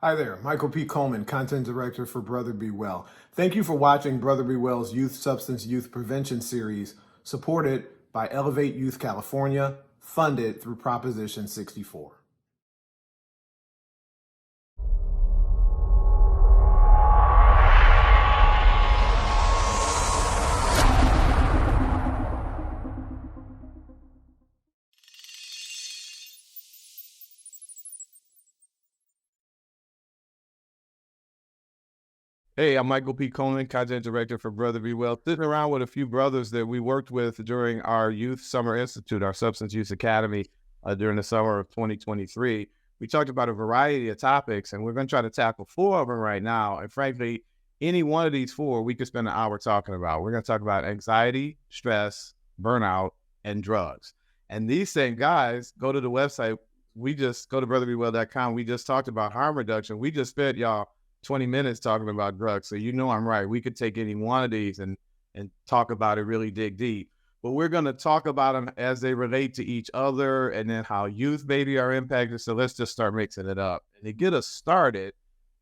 Hi there, Michael P. Coleman, Content Director for Brother Be Well. Thank you for watching Brother Be Well's Youth Substance Youth Prevention Series, supported by Elevate Youth California, funded through Proposition 64. Hey, I'm Michael P. Coleman, Content Director for Brother Be Well, sitting around with a few brothers that we worked with during our Youth Summer Institute, our Substance Use Academy, during the summer of 2023. We talked about a variety of topics, and we're going to try to tackle 4 of them right now. And frankly, any one of these 4, we could spend an hour talking about. We're going to talk about anxiety, stress, burnout, and drugs. And these same guys, go to the website. We just go to brotherbewell.com. We just talked about harm reduction. We just spent y'all 20 minutes talking about drugs. So you know I'm right. We could take any one of these and talk about it, really dig deep. But we're going to talk about them as they relate to each other and then how youth maybe are impacted. So let's just start mixing it up. And to get us started,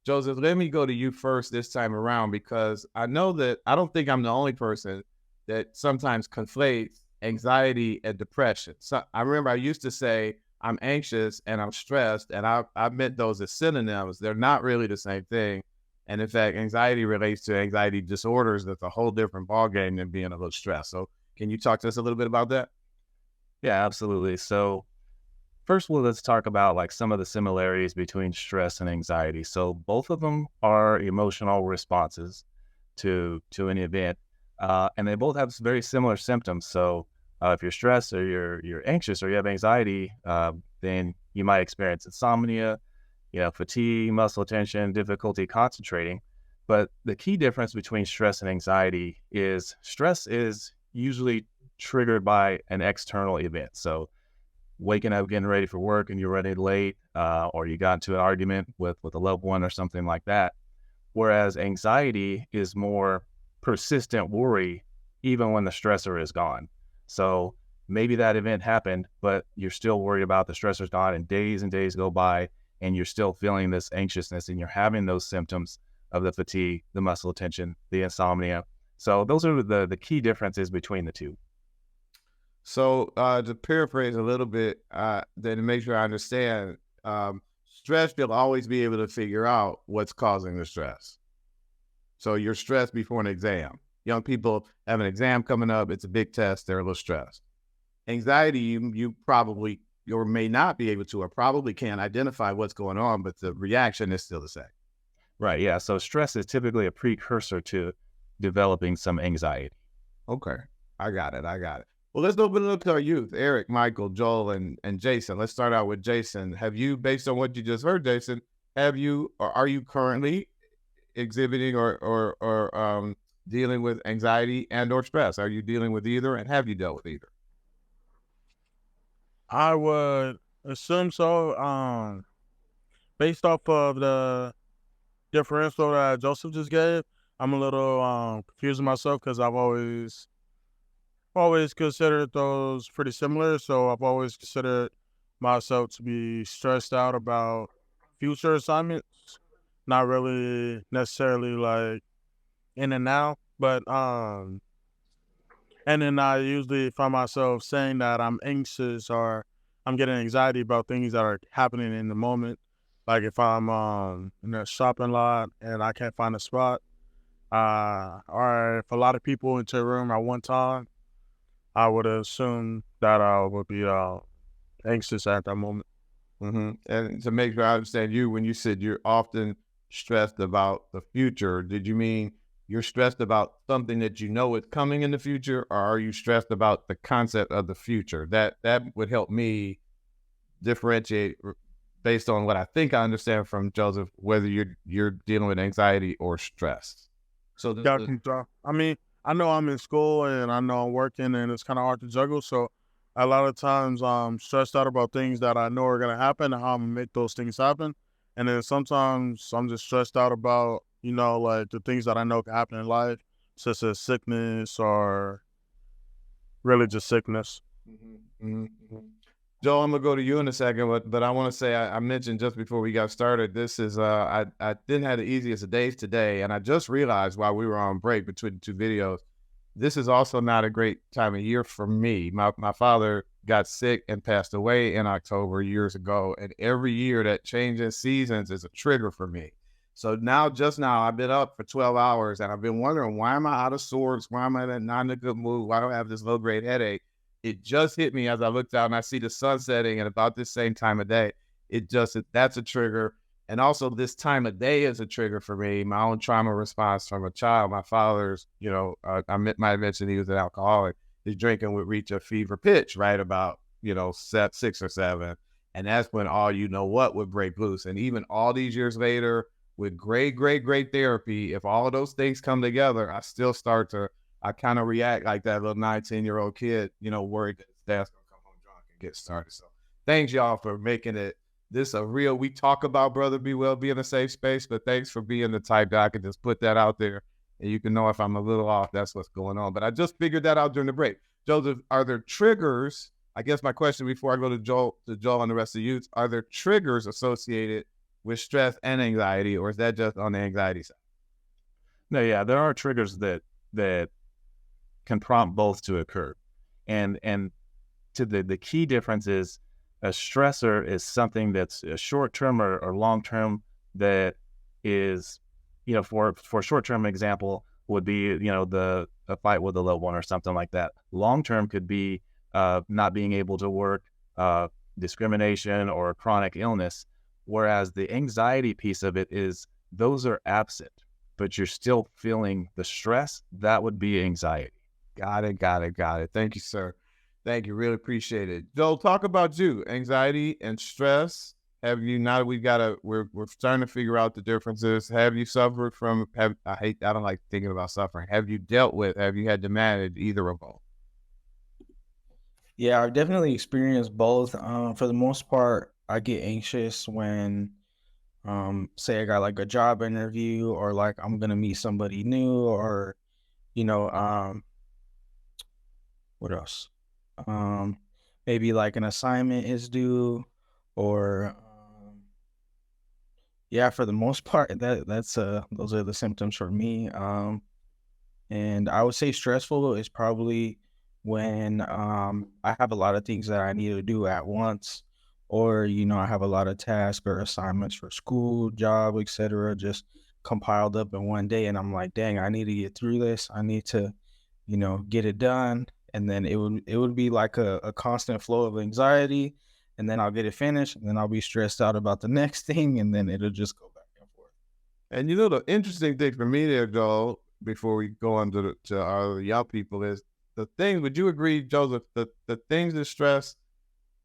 Joseph, let me go to you first this time around, because I know that I don't think I'm the only person that sometimes conflates anxiety and depression. So I remember I used to say, I'm anxious and I'm stressed, and I meant those as synonyms. They're not really the same thing. And in fact, anxiety relates to anxiety disorders. That's a whole different ballgame than being a little stressed. So can you talk to us a little bit about that? Yeah, absolutely. So first, let's talk about like some of the similarities between stress and anxiety. So both of them are emotional responses to an event, and they both have very similar symptoms. So if you're stressed or you're anxious or you have anxiety, then you might experience insomnia, fatigue, muscle tension, difficulty concentrating. But the key difference between stress and anxiety is stress is usually triggered by an external event. So waking up, getting ready for work, and you're running late, or you got into an argument with a loved one or something like that. Whereas anxiety is more persistent worry, even when the stressor is gone. So maybe that event happened, but you're still worried about the stressor's gone, and days go by, and you're still feeling this anxiousness, and you're having those symptoms of the fatigue, the muscle tension, the insomnia. So those are the key differences between the two. So to paraphrase a little bit, then to make sure I understand, stress, you'll always be able to figure out what's causing the stress. So you're stressed before an exam. Young people have an exam coming up. It's a big test. They're a little stressed. Anxiety, you probably or may not be able to, or probably can't identify what's going on, but the reaction is still the same. Right. Yeah. So stress is typically a precursor to developing some anxiety. Okay. I got it. Well, let's open it up to our youth, Erick, Michael, Joel, and Jayson. Let's start out with Jayson. Have you, based on what you just heard, Jayson, or are you currently exhibiting or dealing with anxiety and or stress? Are you dealing with either, and have you dealt with either? I would assume so. Based off of the differential that Joseph just gave, I'm a little confused myself because I've always considered those pretty similar. So I've always considered myself to be stressed out about future assignments, not really necessarily like in and out, but and then I usually find myself saying that I'm anxious or I'm getting anxiety about things that are happening in the moment. Like if I'm in a shopping lot and I can't find a spot, or if a lot of people enter a room at one time, I would assume that I would be anxious at that moment. Mm-hmm. And to make sure I understand you, when you said you're often stressed about the future, did you mean you're stressed about something that you know is coming in the future, or are you stressed about the concept of the future? That would help me differentiate based on what I think I understand from Joseph, whether you're dealing with anxiety or stress. So I mean, I know I'm in school and I know I'm working and it's kind of hard to juggle. So a lot of times I'm stressed out about things that I know are going to happen and how I'm going to make those things happen. And then sometimes I'm just stressed out about, like the things that I know can happen in life, such as sickness or really just sickness. Mm-hmm. Mm-hmm. Joel, I'm gonna go to you in a second, but I want to say I mentioned just before we got started. This is I didn't have the easiest of days today, and I just realized while we were on break between the two videos, this is also not a great time of year for me. My father got sick and passed away in October years ago, and every year that change in seasons is a trigger for me. So just now, I've been up for 12 hours, and I've been wondering, why am I out of sorts? Why am I not in a good mood? Why do I have this low grade headache? It just hit me as I looked out and I see the sun setting at about this same time of day. That's a trigger. And also this time of day is a trigger for me. My own trauma response from a child. My father's, might have mentioned he was an alcoholic. His drinking would reach a fever pitch, right about, 6 or 7. And that's when all what would break loose. And even all these years later, with great therapy, if all of those things come together, I kind of react like that little 19-year-old kid, worried that his dad's going to come home drunk and get started. So thanks, y'all, for making this a real, we talk about Brother Be Well being a safe space, but thanks for being the type that I can just put that out there and you can know if I'm a little off, that's what's going on. But I just figured that out during the break. Joseph, are there triggers? I guess my question before I go to Joel and the rest of the youth, are there triggers associated with stress and anxiety, or is that just on the anxiety side? No, yeah, there are triggers that can prompt both to occur. And to the key difference is a stressor is something that's a short-term or long-term that is, for short-term example would be, a fight with a loved one or something like that. Long-term could be not being able to work, discrimination or chronic illness, whereas the anxiety piece of it is those are absent, but you're still feeling the stress. That would be anxiety. Got it. Thank you, sir. Thank you. Really appreciate it. Joel, talk about you, anxiety and stress. Have you, now that we're starting to figure out the differences. Have you suffered from, I don't like thinking about suffering. Have you had to manage either of them? Yeah, I've definitely experienced both. For the most part, I get anxious when, say I got like a job interview or like I'm going to meet somebody new or, what else? Maybe like an assignment is due or, yeah, for the most part, those are the symptoms for me. And I would say stressful is probably when, I have a lot of things that I need to do at once, or, I have a lot of tasks or assignments for school, job, etc., just compiled up in one day. And I'm like, dang, I need to get through this. I need to, get it done. And then it would be like a constant flow of anxiety, and then I'll get it finished, and then I'll be stressed out about the next thing, and then it'll just go back and forth. And the interesting thing for me there, Joel, before we go on to our young people, is the thing. Would you agree, Joseph? The things that stress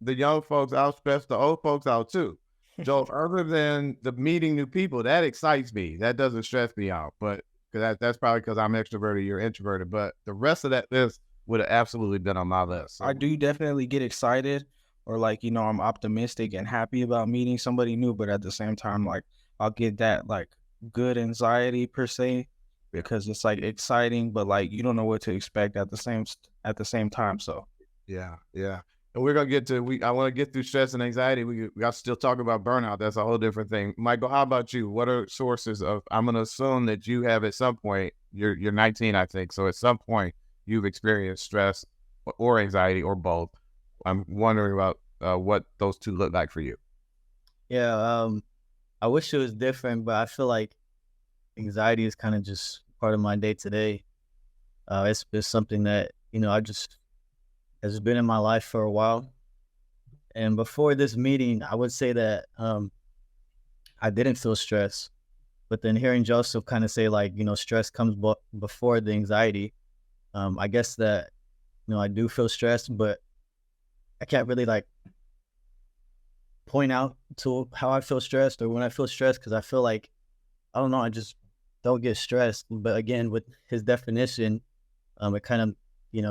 the young folks out, stress the old folks out too. Joel, other than the meeting new people, that excites me. That doesn't stress me out, but that's probably because I'm extroverted, you're introverted. But the rest of that list would have absolutely been on my list. So. I do definitely get excited, or like, I'm optimistic and happy about meeting somebody new, but at the same time, like I'll get that like good anxiety per se, because it's like exciting, but like you don't know what to expect at the same time. So yeah. And we're gonna get to I want to get through stress and anxiety. We got to still talk about burnout. That's a whole different thing. Michael, how about you? What are sources of? I'm gonna assume that you have at some point. You're 19, I think. So at some point you've experienced stress or anxiety or both. I'm wondering about what those two look like for you. Yeah, I wish it was different, but I feel like anxiety is kind of just part of my day to day. It's something that I just has been in my life for a while. And before this meeting, I would say that I didn't feel stress, but then hearing Joseph kind of say like stress comes before the anxiety. I guess that I do feel stressed, but I can't really like point out to how I feel stressed or when I feel stressed, because I feel like, I don't know, I just don't get stressed. But again, with his definition, it kind of,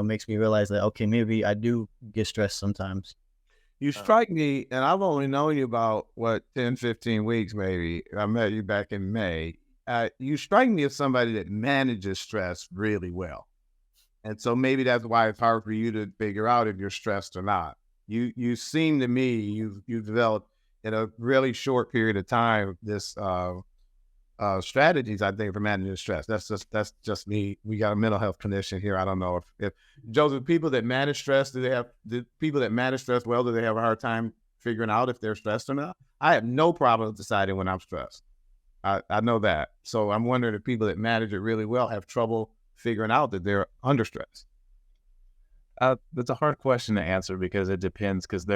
makes me realize that, okay, maybe I do get stressed sometimes. You strike me, and I've only known you about, 10, 15 weeks maybe. I met you back in May. You strike me as somebody that manages stress really well. And so maybe that's why it's hard for you to figure out if you're stressed or not. You seem to me you've developed in a really short period of time this strategies, I think, for managing stress. That's just me. We got a mental health condition here. I don't know if Joseph, people that manage stress, do people that manage stress well, do they have a hard time figuring out if they're stressed or not? I have no problem deciding when I'm stressed. I know that. So I'm wondering if people that manage it really well have trouble figuring out that they're under stress. That's a hard question to answer because it depends. Because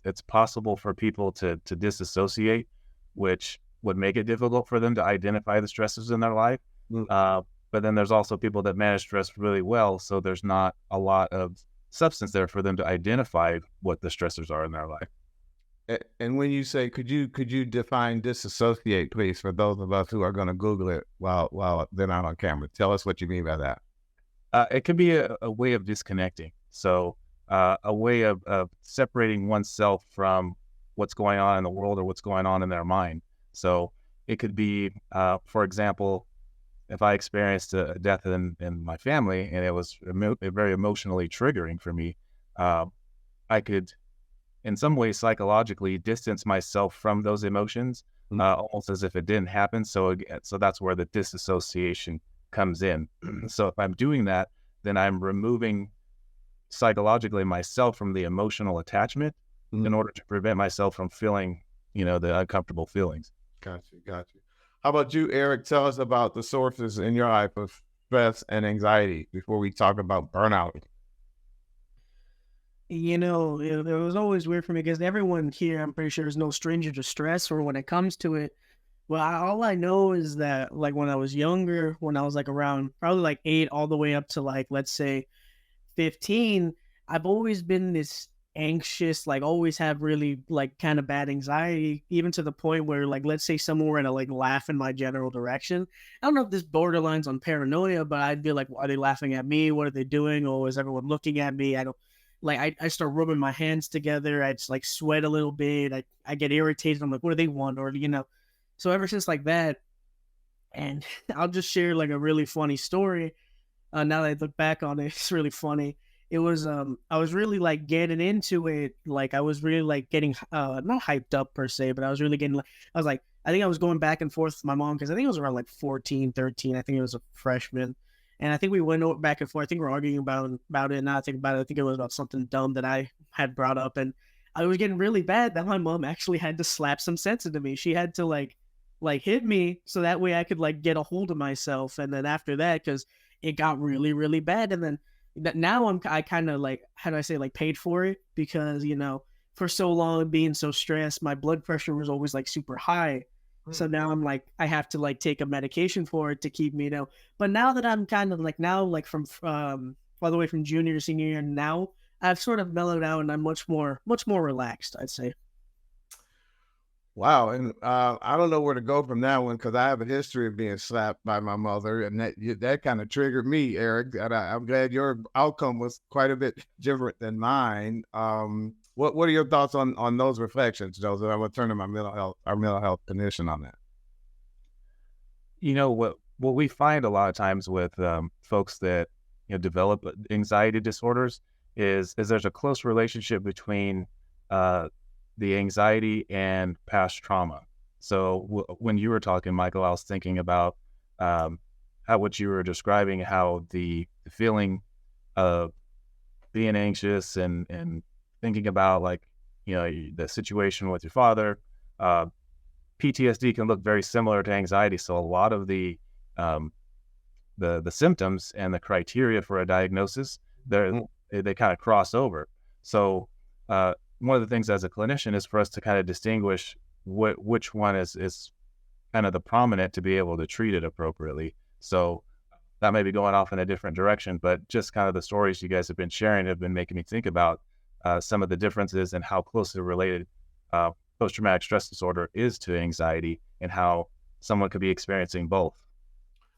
it's possible for people to disassociate, which would make it difficult for them to identify the stresses in their life. But then there's also people that manage stress really well, so there's not a lot of substance there for them to identify what the stressors are in their life. And when you say, could you define disassociate, please, for those of us who are going to Google it while they're not on camera? Tell us what you mean by that. It can be a way of disconnecting. So a way of separating oneself from what's going on in the world or what's going on in their mind. So it could be, for example, if I experienced a death in my family and it was very emotionally triggering for me, I could, in some ways, psychologically distance myself from those emotions, almost as if it didn't happen. So that's where the disassociation comes in. So if I'm doing that, then I'm removing psychologically myself from the emotional attachment in order to prevent myself from feeling, the uncomfortable feelings. Got you. How about you, Erick? Tell us about the sources in your life of stress and anxiety before we talk about burnout. It was always weird for me because everyone here, I'm pretty sure, is no stranger to stress or when it comes to it. Well, all I know is that, like, when I was younger, when I was like around probably like 8 all the way up to like, let's say 15, I've always been this anxious, like always have really like kind of bad anxiety, even to the point where, like, let's say someone were to like laugh in my general direction. I don't know if this borderlines on paranoia, but I'd be like, are they laughing at me? What are they doing? Or is everyone looking at me? I don't like, I start rubbing my hands together. I just like sweat a little bit. I get irritated. I'm like, what do they want? Or, so ever since like that, and I'll just share like a really funny story. Now that I look back on it, it's really funny. It was, I was really like getting into it. Like I was really like getting, not hyped up per se, but I was really getting, I was like, I think I was going back and forth with my mom because I think it was around like 14, 13. I think it was a freshman. And I think we went back and forth. I think we were arguing about it. And now I think about it, I think it was about something dumb that I had brought up. And I was getting really bad that my mom actually had to slap some sense into me. She had to like hit me so that way I could like get a hold of myself. And then after that, because it got really, really bad. And then now I kind of like, how do I say, like paid for it because, for so long being so stressed, my blood pressure was always like super high. So now I'm like, I have to like take a medication for it to keep me down. But now that I'm kind of like now, like from all the way from junior to senior year, now I've sort of mellowed out and I'm much more relaxed, I'd say. Wow. And I don't know where to go from that one because I have a history of being slapped by my mother. And that kind of triggered me, Erick. And I'm glad your outcome was quite a bit different than mine. What are your thoughts on those reflections, Joseph? I'm going to turn to our mental health clinician on that. What we find a lot of times with folks that develop anxiety disorders is there's a close relationship between the anxiety and past trauma. So when you were talking, Michael, I was thinking about how what you were describing, how the feeling of being anxious and thinking about like, the situation with your father, PTSD can look very similar to anxiety. So a lot of the symptoms and the criteria for a diagnosis, they kind of cross over. So one of the things as a clinician is for us to kind of distinguish which one is kind of the prominent to be able to treat it appropriately. So that may be going off in a different direction, but just kind of the stories you guys have been sharing have been making me think about some of the differences and how closely related post-traumatic stress disorder is to anxiety and how someone could be experiencing both.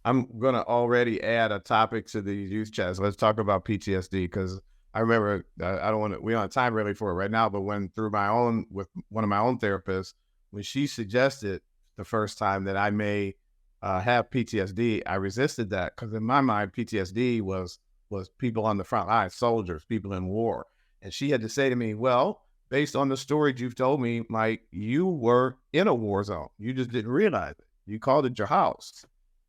I'm going to already add a topic to the youth chat. So let's talk about PTSD because I remember, I don't want to, we don't have time really for it right now, but with one of my own therapists, when she suggested the first time that I may have PTSD, I resisted that because in my mind, PTSD was people on the front line, soldiers, people in war. And she had to say to me, well, based on the stories you've told me, Mike, you were in a war zone. You just didn't realize it. You called it your house.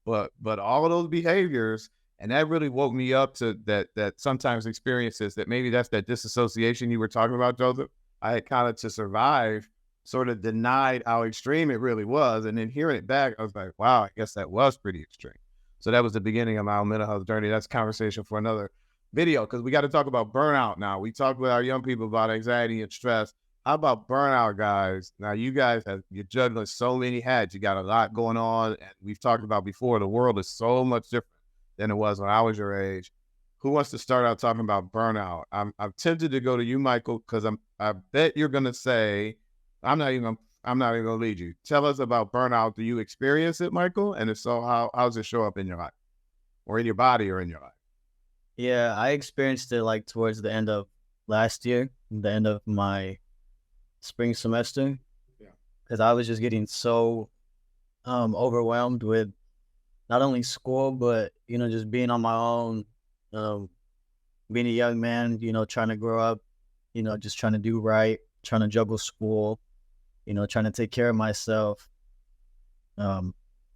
But all of those behaviors, and that really woke me up to that sometimes experiences that maybe that's that disassociation you were talking about, Joseph. I had kind of, to survive, sort of denied how extreme it really was. And then hearing it back, I was like, wow, I guess that was pretty extreme. So that was the beginning of my own mental health journey. That's a conversation for another video, because we got to talk about burnout now. We talked with our young people about anxiety and stress. How about burnout, guys? Now, you guys you're juggling so many hats. You got a lot going on. And we've talked about before, the world is so much different than it was when I was your age. Who wants to start out talking about burnout? I'm tempted to go to you, Michael, because I bet you're going to say, I'm not even going to lead you. Tell us about burnout. Do you experience it, Michael? And if so, how does it show up in your life, or in your body, or in your life? Yeah, I experienced it like towards the end of last year, the end of my spring semester. Yeah. Because I was just getting so overwhelmed with not only school, but, just being on my own, being a young man, trying to grow up, just trying to do right, trying to juggle school, trying to take care of myself, trying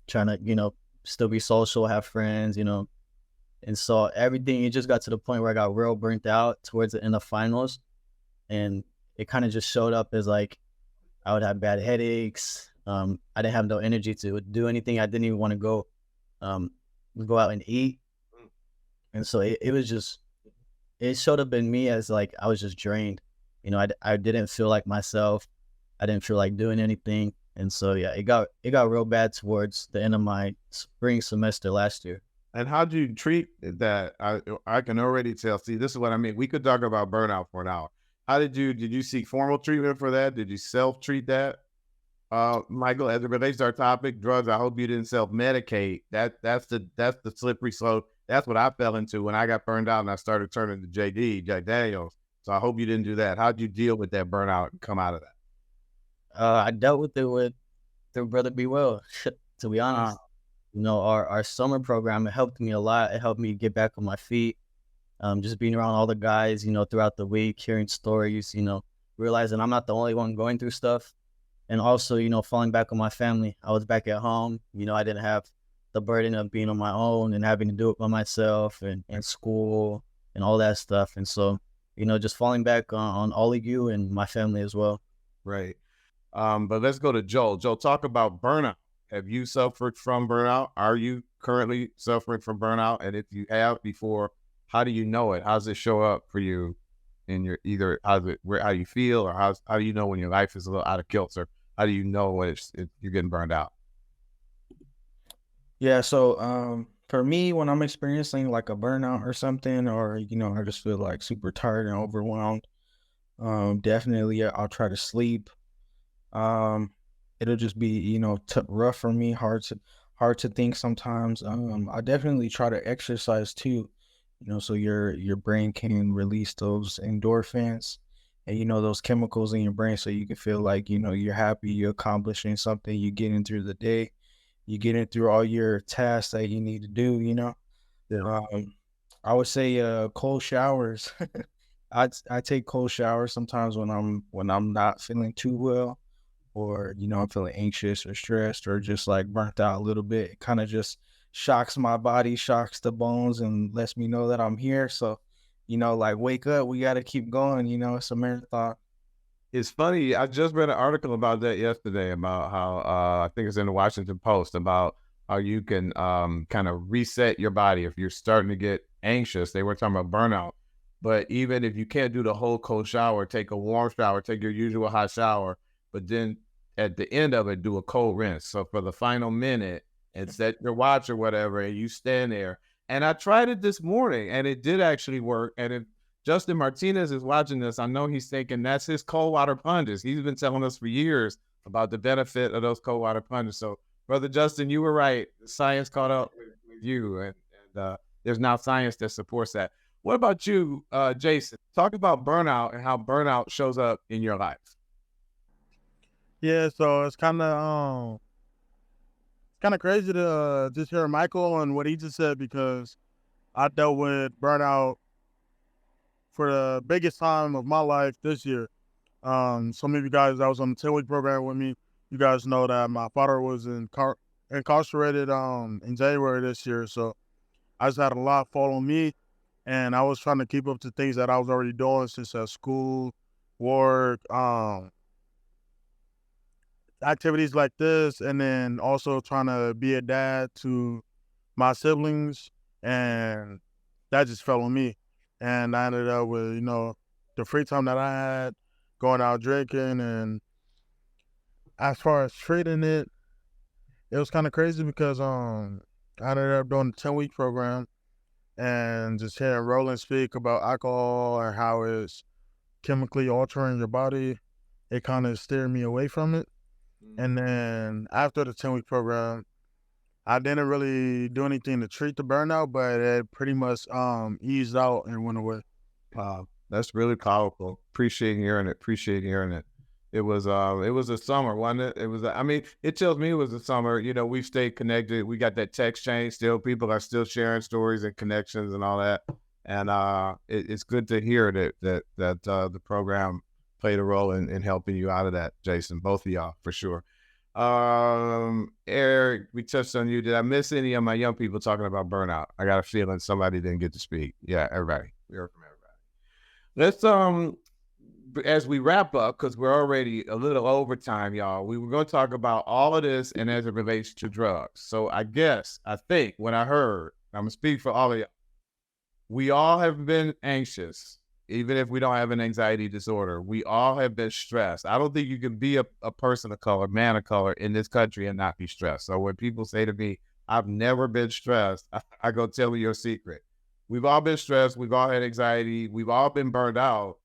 to, still be social, have friends, And so everything, it just got to the point where I got real burnt out towards the end of finals. And it kind of just showed up as like, I would have bad headaches. I didn't have no energy to do anything. I didn't even want to go out and eat. And so it was just, it showed up in me as like, I was just drained. I didn't feel like myself. I didn't feel like doing anything. And so, yeah, it got real bad towards the end of my spring semester last year. And how do you treat that? I can already tell. See, this is what I mean. We could talk about burnout for an hour. How did you seek formal treatment for that? Did you self-treat that? Michael, as it relates to our topic, drugs, I hope you didn't self-medicate. That's the slippery slope. That's what I fell into when I got burned out and I started turning to Jack Daniels. So I hope you didn't do that. How'd you deal with that burnout and come out of that? I dealt with it through Brother Be Well, to be honest. Our summer program, it helped me a lot. It helped me get back on my feet. Just being around all the guys, throughout the week, hearing stories, realizing I'm not the only one going through stuff. And also, falling back on my family. I was back at home. I didn't have the burden of being on my own and having to do it by myself and school and all that stuff. And so, just falling back on all of you and my family as well. Right. But let's go to Joel. Joel, talk about burnout. Have you suffered from burnout? Are you currently suffering from burnout? And if you have before, how do you know it? How does it show up for you in your how you feel, or how do you know when your life is a little out of kilter? How do you know when you're getting burned out? Yeah, so for me, when I'm experiencing like a burnout or something, or I just feel like super tired and overwhelmed, definitely I'll try to sleep. It'll just be rough for me, hard to think sometimes. I definitely try to exercise too, so your brain can release those endorphins and those chemicals in your brain, so you can feel like you're happy, you're accomplishing something, you're getting through the day, you're getting through all your tasks that you need to do. Yeah. I would say cold showers. I take cold showers sometimes when I'm not feeling too well, or I'm feeling anxious or stressed or just like burnt out a little bit. It kind of just shocks my body, shocks the bones, and lets me know that I'm here. So like, wake up, we got to keep going. It's a marathon. It's funny. I just read an article about that yesterday, about how I think it's in the Washington Post, about how you can kind of reset your body if you're starting to get anxious. They were talking about burnout, but even if you can't do the whole cold shower, take a warm shower, take your usual hot shower, but then at the end of it, do a cold rinse. So for the final minute, and set your watch or whatever, and you stand there. And I tried it this morning, and it did actually work. And if Justin Martinez is watching this, I know he's thinking that's his cold water plunges. He's been telling us for years about the benefit of those cold water plunges. So, Brother Justin, you were right. Science caught up with you, and there's now science that supports that. What about you, Jayson? Talk about burnout and how burnout shows up in your life. Yeah, so it's kind of crazy to just hear Michael and what he just said, because I dealt with burnout for the biggest time of my life this year. Some of you guys that was on the 10-week program with me, you guys know that my father was incarcerated in January this year. So I just had a lot fall on me, and I was trying to keep up to things that I was already doing since school, work, activities like this, and then also trying to be a dad to my siblings, and that just fell on me. And I ended up with, the free time that I had, going out drinking. And as far as treating it, it was kind of crazy because I ended up doing the 10-week program, and just hearing Roland speak about alcohol and how it's chemically altering your body, it kind of steered me away from it. And then after the 10-week program, I didn't really do anything to treat the burnout, but it pretty much eased out and went away. Wow, that's really powerful. Appreciate hearing it. It was a summer, wasn't it? It was. I mean, it tells me it was a summer. We stayed connected. We got that text chain still. People are still sharing stories and connections and all that. And it's good to hear that the program played a role in helping you out of that, Jayson. Both of y'all, for sure. Erick, we touched on you. Did I miss any of my young people talking about burnout? I got a feeling somebody didn't get to speak. Yeah, everybody. We heard from everybody. Let's as we wrap up, because we're already a little over time, y'all, we were going to talk about all of this and as it relates to drugs. So I think when I heard, I'm going to speak for all of y'all, we all have been anxious, even if we don't have an anxiety disorder. We all have been stressed. I don't think you can be a person of color, man of color in this country and not be stressed. So when people say to me, I've never been stressed, I go, tell me your secret. We've all been stressed. We've all had anxiety. We've all been burned out.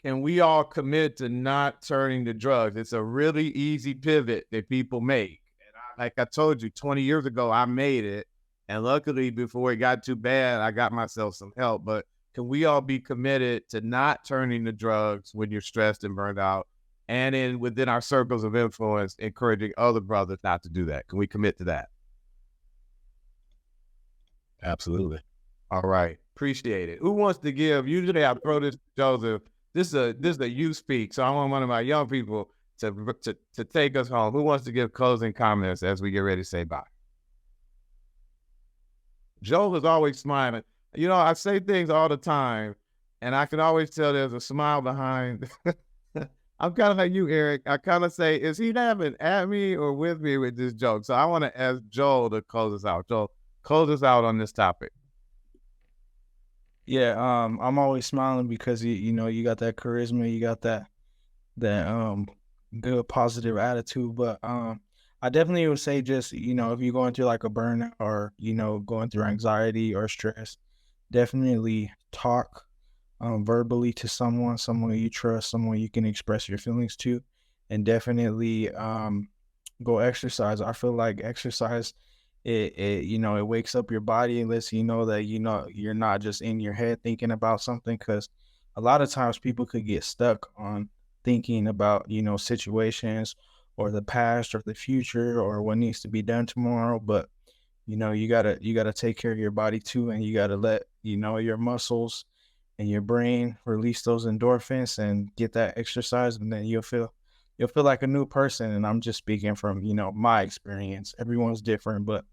Can we all commit to not turning to drugs? It's a really easy pivot that people make. And like I told you, 20 years ago, I made it. And luckily, before it got too bad, I got myself some help. But can we all be committed to not turning to drugs when you're stressed and burned out? And within our circles of influence, encouraging other brothers not to do that. Can we commit to that? Absolutely. All right. Appreciate it. Who wants to give? Usually I throw this to Joseph. This is a youth speak, so I want one of my young people to take us home. Who wants to give closing comments as we get ready to say bye? Joel is always smiling. I say things all the time, and I can always tell there's a smile behind. I'm kind of like you, Erick. I kind of say, is he laughing at me or with me with this joke? So I want to ask Joel to close us out. Joel, close us out on this topic. Yeah, I'm always smiling because you got that charisma, you got that good positive attitude. But I definitely would say just if you're going through like a burnout or going through anxiety or stress, definitely talk verbally to someone you trust, someone you can express your feelings to, and definitely go exercise. I feel like exercise, it wakes up your body and lets you know that you're not just in your head thinking about something, because a lot of times people could get stuck on thinking about situations or the past or the future or what needs to be done tomorrow. But you gotta take care of your body too, and you gotta let your muscles and your brain release those endorphins and get that exercise, and then you'll feel like a new person. And I'm just speaking from my experience. Everyone's different, but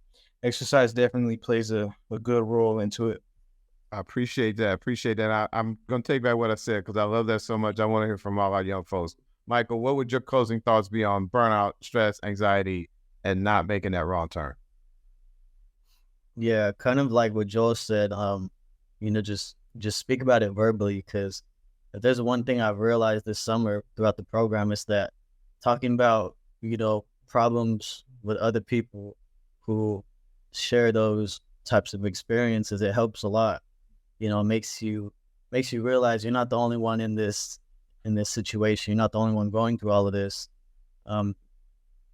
exercise definitely plays a good role into it. I appreciate that. I'm going to take back what I said because I love that so much. I want to hear from all our young folks. Michael, what would your closing thoughts be on burnout, stress, anxiety, and not making that wrong turn? Yeah, kind of like what Joel said, just speak about it verbally, because if there's one thing I've realized this summer throughout the program, is that talking about, problems with other people who share those types of experiences, it helps a lot. It makes you realize you're not the only one in this situation. You're not the only one going through all of this. And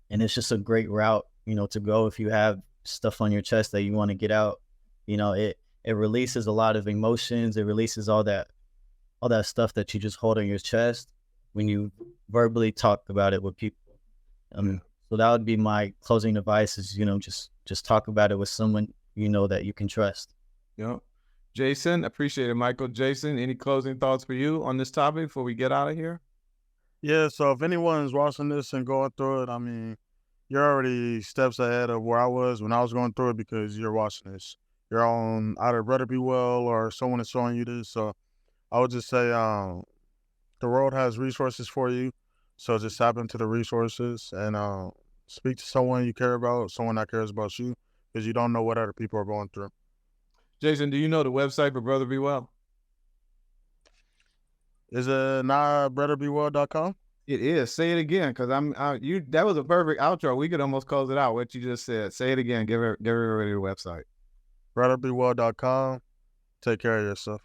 it's just a great route, to go if you have stuff on your chest that you want to get out. It releases a lot of emotions. It releases all that stuff that you just hold on your chest when you verbally talk about it with people. So that would be my closing advice is, just talk about it with someone that you can trust. Yeah. Jayson, appreciate it, Michael. Jayson, any closing thoughts for you on this topic before we get out of here? Yeah, so if anyone's watching this and going through it, I mean, you're already steps ahead of where I was when I was going through it because you're watching this. You're on either Brother Be Well or someone is showing you this. So I would just say the world has resources for you. So just tap into the resources and speak to someone you care about, someone that cares about you, because you don't know what other people are going through. Jayson, do you know the website for Brother Be Well? Is it not brotherbewell.com? It is. Say it again, because that was a perfect outro. We could almost close it out. What you just said. Say it again. Give everybody the website. brotherbewell.com. Take care of yourself.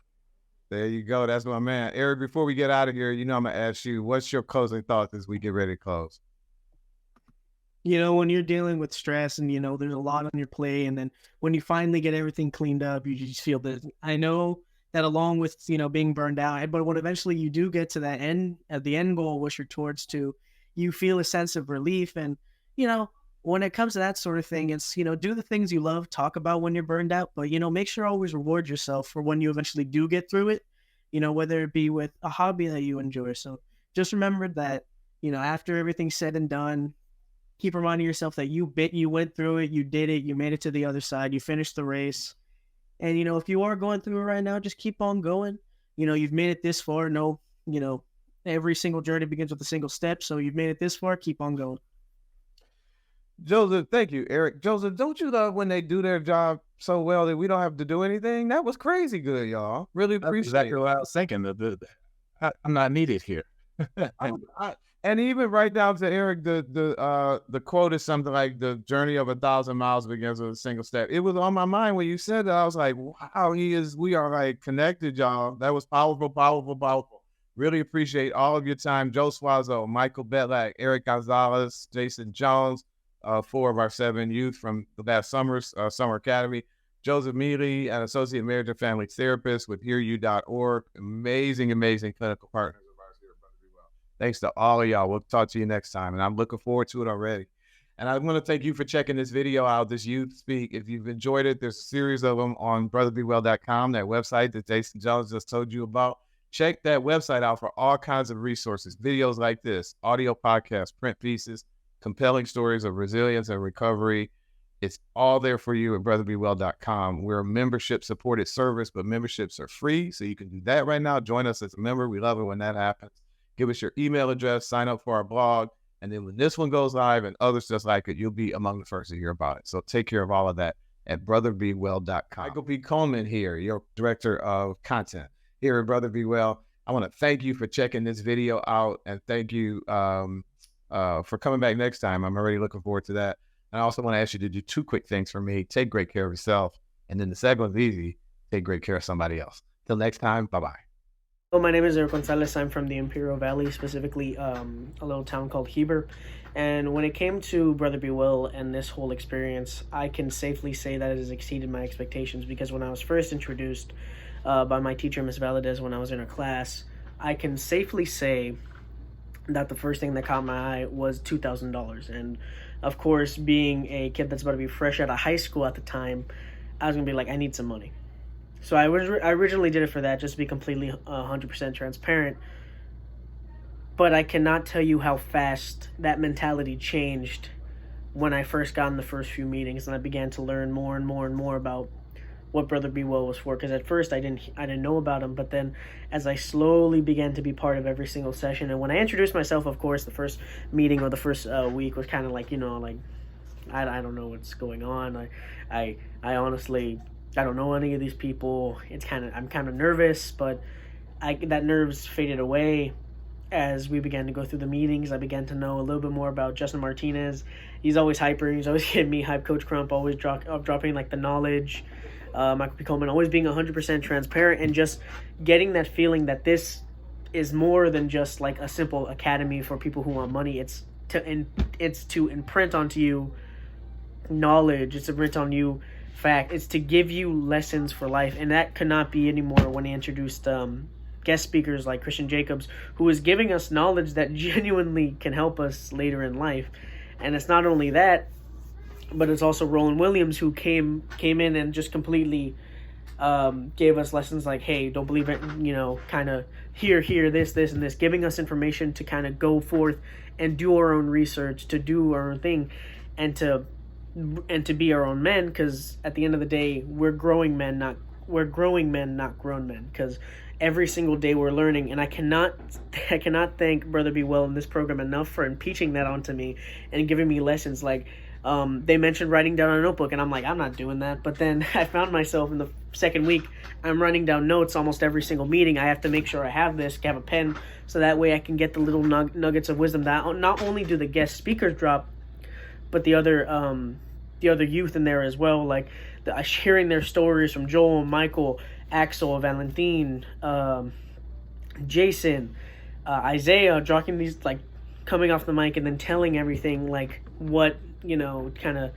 There you go. That's my man. Erick, before we get out of here, I'm going to ask you, what's your closing thoughts as we get ready to close? When you're dealing with stress and, there's a lot on your plate, and then when you finally get everything cleaned up, you just feel that. I know that along with, being burned out, but when eventually you do get to that the end goal, which you're towards to, you feel a sense of relief. And, when it comes to that sort of thing, it's, do the things you love, talk about when you're burned out, but, make sure always reward yourself for when you eventually do get through it, whether it be with a hobby that you enjoy. So just remember that, after everything's said and done, keep reminding yourself that you went through it, you did it, you made it to the other side, you finished the race. And, if you are going through it right now, just keep on going. You've made it this far. No, every single journey begins with a single step. So you've made it this far, keep on going. Joseph, thank you, Erick. Joseph, don't you love when they do their job so well that we don't have to do anything? That was crazy good, y'all. Really appreciate exactly it. what I was thinking. I'm not needed here. And even right down to Erick, the quote is something like, "The journey of 1,000 miles begins with a single step." It was on my mind when you said that. I was like, wow, we are like connected, y'all. That was powerful, powerful, powerful. Really appreciate all of your time. Joel Swazo, Michael Betlach, Erick Gonzales, Jayson Jones, 4 of our 7 youth from the last summer academy. Joseph Mealy, an associate marriage and family therapist with HearYou.org. Amazing, amazing clinical partners of ours here at Brother Be Well. Thanks to all of y'all. We'll talk to you next time, and I'm looking forward to it already. And I want to thank you for checking this video out, this Youth Speak. If you've enjoyed it, there's a series of them on brotherbewell.com, that website that Jayson Jones just told you about. Check that website out for all kinds of resources, videos like this, audio podcasts, print pieces, compelling stories of resilience and recovery. It's all there for you at brotherbewell.com. We're a membership-supported service, but memberships are free, so you can do that right now. Join us as a member. We love it when that happens. Give us your email address, sign up for our blog, and then when this one goes live and others just like it, you'll be among the first to hear about it. So take care of all of that at brotherbewell.com. Michael P Coleman here, your director of content here at Brother Be Well. I want to thank you for checking this video out, and thank you for coming back next time. I'm already looking forward to that. And I also want to ask you to do 2 quick things for me. Take great care of yourself. And then the second one's easy. Take great care of somebody else. Till next time, bye-bye. Well, my name is Erick Gonzales. I'm from the Imperial Valley, specifically a little town called Heber. And when it came to Brother Be Well and this whole experience, I can safely say that it has exceeded my expectations, because when I was first introduced by my teacher, Ms. Valadez, when I was in her class, I can safely say that the first thing that caught my eye was $2,000. And of course, being a kid that's about to be fresh out of high school at the time, I was going to be like, I need some money. So I originally did it for that, just to be completely 100% transparent. But I cannot tell you how fast that mentality changed when I first got in the first few meetings and I began to learn more and more and more about what Brother Be Well was for. Because at first I didn't know about him, but then as I slowly began to be part of every single session, and when I introduced myself, of course, the first meeting or the first week was kind of like, I don't know what's going on. I honestly, I don't know any of these people. I'm kind of nervous, but that nerves faded away as we began to go through the meetings. I began to know a little bit more about Justin Martinez. He's always hyper. He's always getting me hype. Coach Crump always dropping like the knowledge. Michael P Coleman always being 100% transparent, and just getting that feeling that this is more than just like a simple academy for people who want money. It's to imprint onto you knowledge. It's to imprint on you fact. It's to give you lessons for life, and that could not be anymore when he introduced guest speakers like Christian Jacobs, who is giving us knowledge that genuinely can help us later in life. And it's not only that, but it's also Roland Williams, who came in and just completely gave us lessons like, hey, don't believe it, kind of here, this, and this, giving us information to kind of go forth and do our own research, to do our own thing, and to be our own men, because at the end of the day, we're growing men, not grown men, because every single day we're learning. And I cannot thank Brother Be Well in this program enough for impeaching that onto me and giving me lessons. Like, they mentioned writing down a notebook, and I'm like, I'm not doing that. But then I found myself in the second week, I'm writing down notes almost every single meeting. I have to make sure I have a pen, so that way I can get the little nuggets of wisdom that not only do the guest speakers drop, but the other youth in there as well, like hearing their stories from Joel, Michael, Axel, Valentine, Jason, Isaiah, dropping these, like, coming off the mic and then telling everything, like, what, kind of,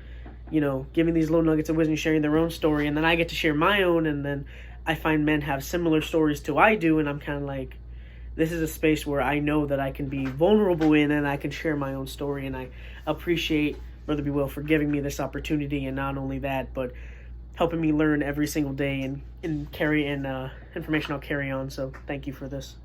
giving these little nuggets of wisdom, sharing their own story, and then I get to share my own, and then I find men have similar stories to I do, and I'm kind of like, this is a space where I know that I can be vulnerable in, and I can share my own story, and I appreciate Brother Be Well for giving me this opportunity, and not only that, but helping me learn every single day and carry in information I'll carry on. So thank you for this.